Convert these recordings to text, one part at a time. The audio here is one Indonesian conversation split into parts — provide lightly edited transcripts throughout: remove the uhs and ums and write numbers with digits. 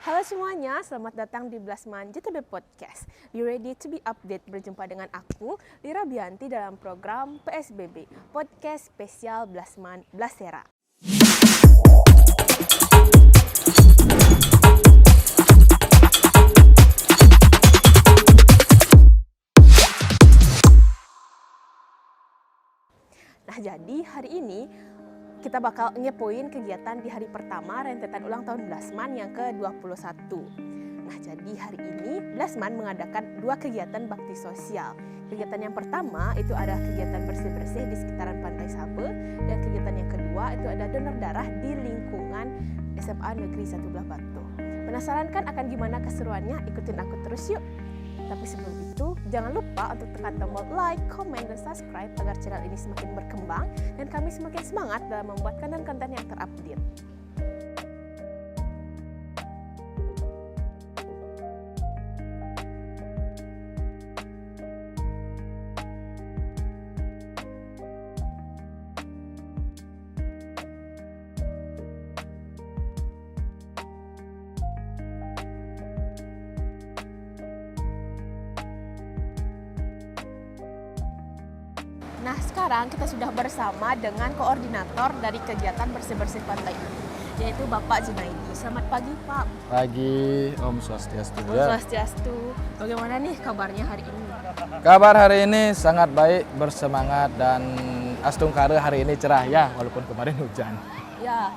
Halo semuanya, selamat datang di Blasman JTB Podcast. Be ready to be update. Berjumpa dengan aku, Lira Bianti dalam program PSBB, Podcast Spesial Blasman Blasera. Nah, jadi hari ini kita bakal ngepoin kegiatan di hari pertama rentetan ulang tahun Blasman yang ke-21. Nah, jadi hari ini Blasman mengadakan dua kegiatan bakti sosial. Kegiatan yang pertama itu ada kegiatan bersih-bersih di sekitaran Pantai Sabe, dan kegiatan yang kedua itu ada donor darah di lingkungan SMA Negeri 1 Belah Batu. Penasaran kan akan gimana keseruannya? Ikutin aku terus yuk! Tapi sebelum itu, jangan lupa untuk tekan tombol like, comment, dan subscribe agar channel ini semakin berkembang dan kami semakin semangat dalam membuat konten-konten yang terupdate. Nah, sekarang kita sudah bersama dengan koordinator dari kegiatan bersih-bersih pantai ini, yaitu Bapak Junaidi. Selamat pagi, Pak. Pagi, Om Swastiastu. Om Swastiastu. Bagaimana nih kabarnya hari ini? Kabar hari ini sangat baik, bersemangat, dan Astungkara hari ini cerah ya, walaupun kemarin hujan. Ya,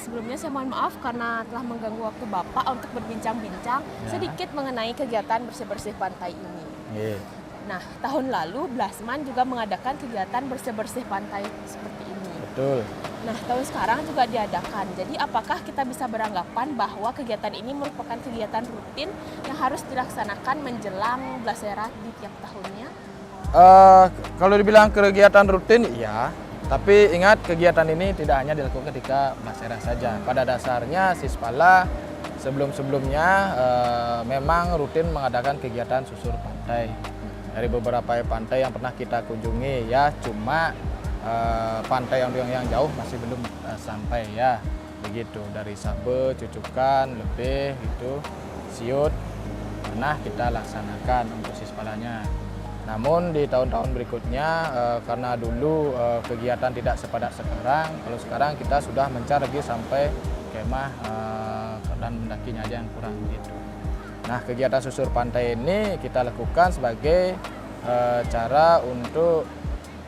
sebelumnya saya mohon maaf karena telah mengganggu waktu Bapak untuk berbincang-bincang sedikit mengenai kegiatan bersih-bersih pantai ini. Nah, tahun lalu Blasman juga mengadakan kegiatan bersih-bersih pantai seperti ini. Betul. Nah, tahun sekarang juga diadakan. Jadi, apakah kita bisa beranggapan bahwa kegiatan ini merupakan kegiatan rutin yang harus dilaksanakan menjelang Blasera di tiap tahunnya? Kalau dibilang kegiatan rutin, iya. Tapi ingat, kegiatan ini tidak hanya dilakukan ketika Blasera saja. Pada dasarnya, Sispala sebelum-sebelumnya memang rutin mengadakan kegiatan susur pantai. Dari beberapa pantai yang pernah kita kunjungi ya, cuma pantai yang jauh masih belum sampai ya, begitu. Dari Sabe, Cucukan, Lebeh itu, Siut pernah kita laksanakan untuk Sispalanya. Namun di tahun-tahun berikutnya karena dulu kegiatan tidak sepadat sekarang, kalau sekarang kita sudah mencar lagi sampai kemah dan mendakinya aja yang kurang gitu. Nah, kegiatan susur pantai ini kita lakukan sebagai cara untuk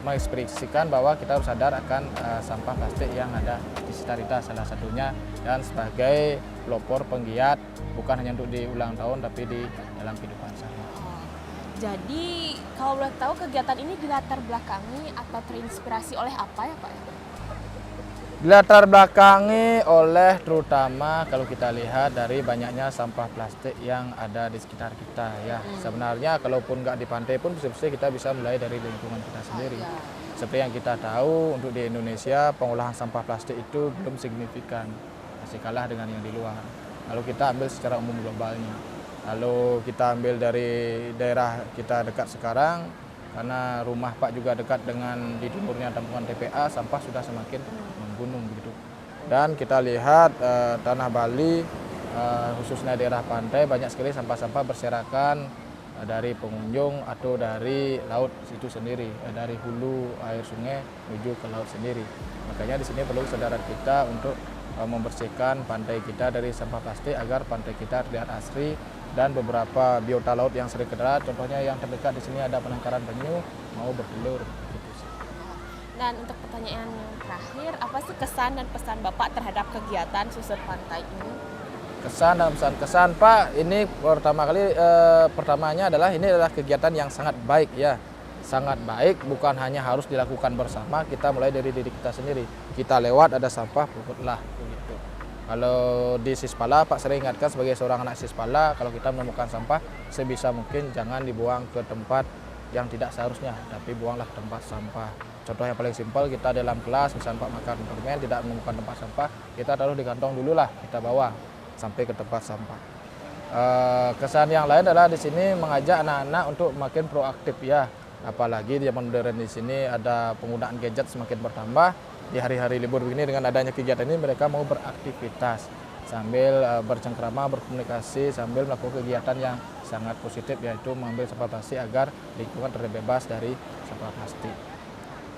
mengekspresikan bahwa kita harus sadar akan sampah plastik yang ada di sekitar kita, salah satunya, dan sebagai pelopor penggiat bukan hanya untuk di ulang tahun tapi di dalam kehidupan sehari-hari. Jadi, kalau boleh tahu kegiatan ini dilatar belakangi atau terinspirasi oleh apa ya, Pak? Dilatar belakangi oleh terutama kalau kita lihat dari banyaknya sampah plastik yang ada di sekitar kita ya. Sebenarnya kalaupun nggak di pantai pun bersih-bersih kita bisa mulai dari lingkungan kita sendiri. Seperti yang kita tahu, untuk di Indonesia pengolahan sampah plastik itu belum signifikan, masih kalah dengan yang di luar. Lalu kita ambil secara umum globalnya. Lalu kita ambil dari daerah kita dekat sekarang, karena rumah Pak juga dekat dengan di timurnya tampungan TPA, sampah sudah semakin gunung begitu. Dan kita lihat tanah Bali khususnya daerah pantai banyak sekali sampah-sampah berserakan dari pengunjung atau dari laut itu sendiri, dari hulu air sungai menuju ke laut sendiri. Makanya di sini perlu kesadaran kita untuk membersihkan pantai kita dari sampah plastik agar pantai kita terlihat asri, dan beberapa biota laut yang sering cedera, contohnya yang terdekat di sini ada penangkaran penyu mau bertelur. Dan untuk pertanyaan yang terakhir, apa sih kesan dan pesan Bapak terhadap kegiatan susur pantai ini? Kesan dan pesan Pak, ini pertamanya adalah ini adalah kegiatan yang sangat baik ya. Sangat baik, bukan hanya harus dilakukan bersama, kita mulai dari diri kita sendiri. Kita lewat ada sampah, puputlah begitu. Kalau di Sispala, Pak sering ingatkan sebagai seorang anak Sispala, kalau kita menemukan sampah sebisa mungkin jangan dibuang ke tempat yang tidak seharusnya, tapi buanglah ke tempat sampah. Contoh yang paling simpel, kita dalam kelas, misalnya Pak makan permen, tidak menemukan tempat sampah, kita taruh di kantong dulu lah, kita bawa sampai ke tempat sampah. Kesan yang lain adalah di sini mengajak anak-anak untuk makin proaktif ya. Apalagi di zaman modern di sini ada penggunaan gadget semakin bertambah. Di hari-hari libur begini dengan adanya kegiatan ini mereka mau beraktivitas. sambil bercengkrama, berkomunikasi, sambil melakukan kegiatan yang sangat positif, yaitu mengambil sampah plastik agar lingkungan terbebas dari sampah plastik.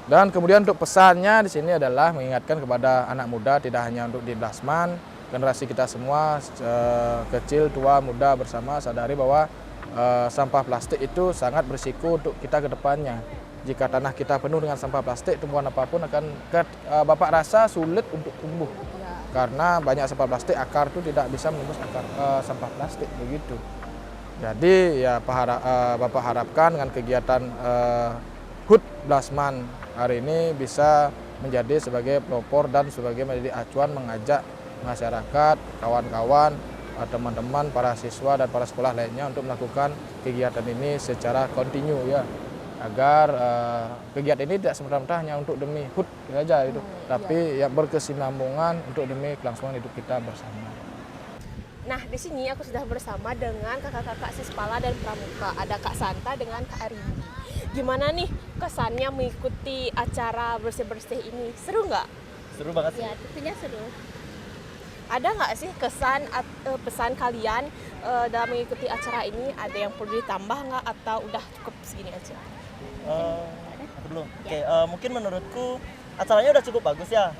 Dan kemudian untuk pesannya di sini adalah mengingatkan kepada anak muda, tidak hanya untuk di Blasman, generasi kita semua, kecil, tua, muda bersama sadari bahwa sampah plastik itu sangat berisiko untuk kita ke depannya. Jika tanah kita penuh dengan sampah plastik, tumbuhan apapun akan Bapak rasa sulit untuk tumbuh. Karena banyak sampah plastik, akar itu tidak bisa menembus akar sampah plastik begitu. Jadi ya Bapak harapkan dengan kegiatan HUT Blasman hari ini bisa menjadi sebagai pelopor dan sebagai menjadi acuan mengajak masyarakat, kawan-kawan, teman-teman, para siswa dan para sekolah lainnya untuk melakukan kegiatan ini secara kontinu ya. Agar kegiatan ini tidak semata-mata hanya untuk demi HUT saja itu, tapi ya berkesinambungan untuk demi kelangsungan hidup kita bersama. Nah, di sini aku sudah bersama dengan kakak-kakak Sispala dan Pramuka. Ada Kak Santa dengan Kak Arindi. Gimana nih kesannya mengikuti acara bersih-bersih ini? Seru nggak? Seru banget sih. Ya, tentunya seru. Ada nggak sih pesan kalian dalam mengikuti acara ini? Ada yang perlu ditambah nggak atau udah cukup segini aja? Aku dulu. Oke, mungkin menurutku acaranya udah cukup bagus ya.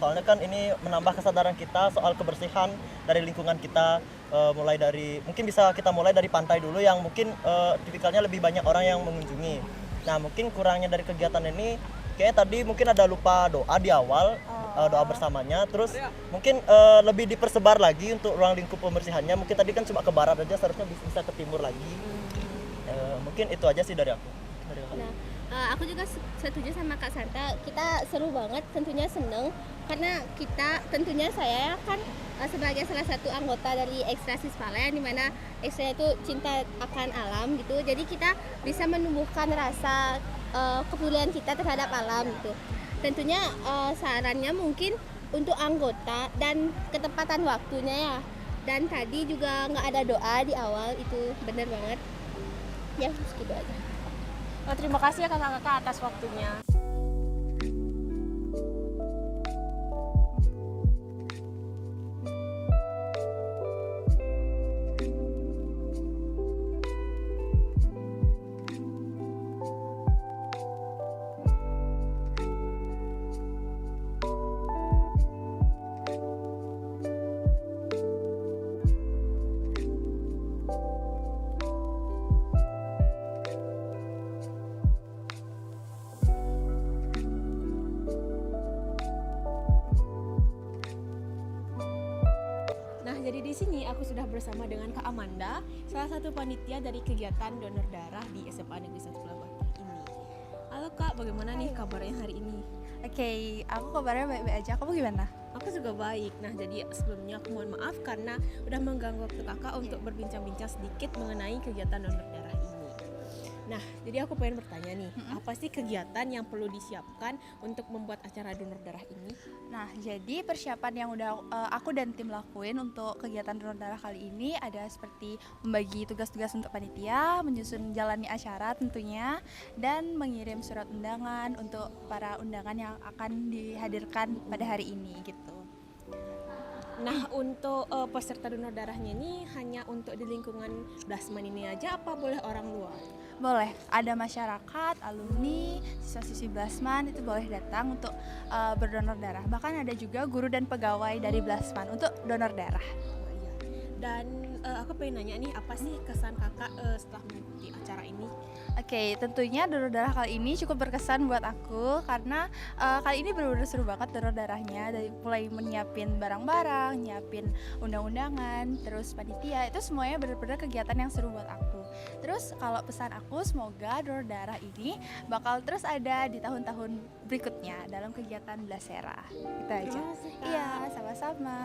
Soalnya kan ini menambah kesadaran kita soal kebersihan dari lingkungan kita. Mulai dari mungkin bisa kita mulai dari pantai dulu yang mungkin tipikalnya lebih banyak orang yang mengunjungi. Nah, mungkin kurangnya dari kegiatan ini kayaknya tadi mungkin ada lupa doa di awal, doa bersamanya. Terus mungkin lebih dipersebar lagi untuk ruang lingkup pembersihannya. Mungkin tadi kan cuma ke barat aja, seharusnya bisa ke timur lagi. Mungkin itu aja sih dari aku. Nah, aku juga setuju sama Kak Santa. Kita seru banget, tentunya seneng karena tentunya saya kan sebagai salah satu anggota dari Ekstra Sispala yang dimana Ekstra itu cinta akan alam gitu. Jadi kita bisa menumbuhkan rasa kepedulian kita terhadap alam gitu. Tentunya sarannya mungkin untuk anggota dan ketepatan waktunya ya. Dan tadi juga nggak ada doa di awal, itu bener banget. Ya, segitu aja. Terima kasih ya kakak-kakak atas waktunya. Jadi di sini aku sudah bersama dengan Kak Amanda, salah satu panitia dari kegiatan donor darah di SMA Negeri 1 Pulau Batu ini. Halo Kak, bagaimana nih kabarnya hari ini? Oke, aku kabarnya baik-baik aja. Kamu gimana? Aku juga baik. Nah, jadi sebelumnya aku mohon maaf karena udah mengganggu waktu kakak untuk berbincang-bincang sedikit mengenai kegiatan donor darah ini. Nah, jadi aku pengen bertanya nih, apa sih kegiatan yang perlu disiapkan untuk membuat acara donor darah ini? Nah, jadi persiapan yang udah aku dan tim lakuin untuk kegiatan donor darah kali ini ada seperti membagi tugas-tugas untuk panitia, menyusun jalani acara tentunya, dan mengirim surat undangan untuk para undangan yang akan dihadirkan pada hari ini gitu. Nah, untuk peserta donor darahnya ini hanya untuk di lingkungan Blasman ini aja apa boleh orang luar? Boleh, ada masyarakat, alumni, siswa-siswi Blasman itu boleh datang untuk berdonor darah. Bahkan ada juga guru dan pegawai dari Blasman untuk donor darah. Dan aku pengen nanya nih, apa sih kesan kakak setelah mengikuti acara ini? Oke, tentunya donor darah kali ini cukup berkesan buat aku karena kali ini benar-benar seru banget donor darahnya, dari mulai menyiapin barang-barang, nyiapin undang-undangan, terus panitia, itu semuanya benar-benar kegiatan yang seru buat aku. Terus kalau pesan aku, semoga donor darah ini bakal terus ada di tahun-tahun berikutnya dalam kegiatan Blasera. Itu aja. Terima kasih, Kak. Iya, sama-sama.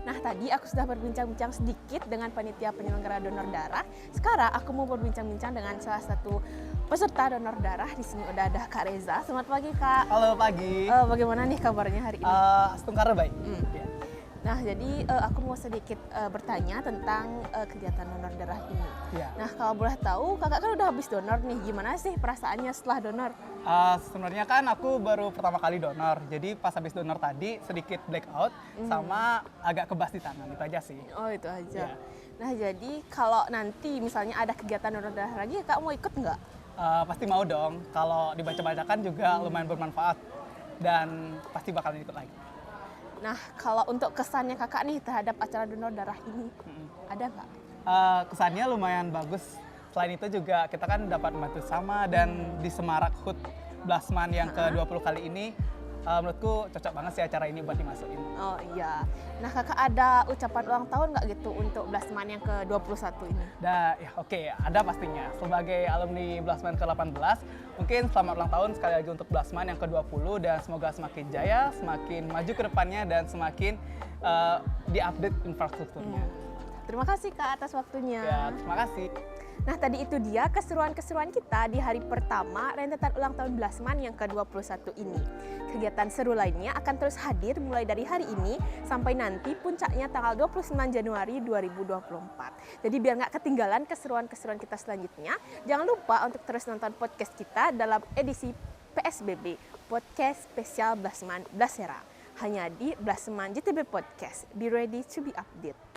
Nah, tadi aku sudah berbincang-bincang sedikit dengan panitia penyelenggara donor darah. Sekarang aku mau berbincang-bincang dengan salah satu peserta donor darah. Di sini udah ada Kak Reza. Selamat pagi, Kak. Halo pagi. Bagaimana nih kabarnya hari ini? Setungkara baik. Hmm. Ya. Nah, jadi aku mau sedikit bertanya tentang kegiatan donor darah ini. Ya. Nah, kalau boleh tahu, kakak kan udah habis donor nih. Gimana sih perasaannya setelah donor? Sebenarnya kan aku baru pertama kali donor, jadi pas habis donor tadi sedikit blackout sama agak kebas di tangan, itu aja sih. Oh, itu aja. Iya. Nah, jadi kalau nanti misalnya ada kegiatan donor darah lagi, kak mau ikut nggak? Pasti mau dong, kalau dibaca-bacakan juga lumayan bermanfaat dan pasti bakalan ikut lagi. Nah, kalau untuk kesannya kakak nih terhadap acara donor darah ini, ada nggak? Kesannya lumayan bagus. Selain itu juga kita kan dapat membantu sama dan di Semarak HUT Blasman yang ke-20 kali ini menurutku cocok banget sih acara ini buat dimasukin. Oh iya. Nah, kakak ada ucapan ulang tahun nggak gitu untuk Blasman yang ke-21 ini? Oke, ada pastinya. Sebagai alumni Blasman ke-18, mungkin selamat ulang tahun sekali lagi untuk Blasman yang ke-20 dan semoga semakin jaya, semakin maju ke depannya dan semakin diupdate infrastrukturnya. Terima kasih kak atas waktunya. Ya, terima kasih. Nah, tadi itu dia keseruan-keseruan kita di hari pertama rentetan ulang tahun Blasman yang ke-21 ini. Kegiatan seru lainnya akan terus hadir mulai dari hari ini sampai nanti puncaknya tanggal 29 Januari 2024. Jadi biar nggak ketinggalan keseruan-keseruan kita selanjutnya, jangan lupa untuk terus nonton podcast kita dalam edisi PSBB, Podcast Spesial Blasman Blasera. Hanya di Blasman JTB Podcast. Be ready to be updated.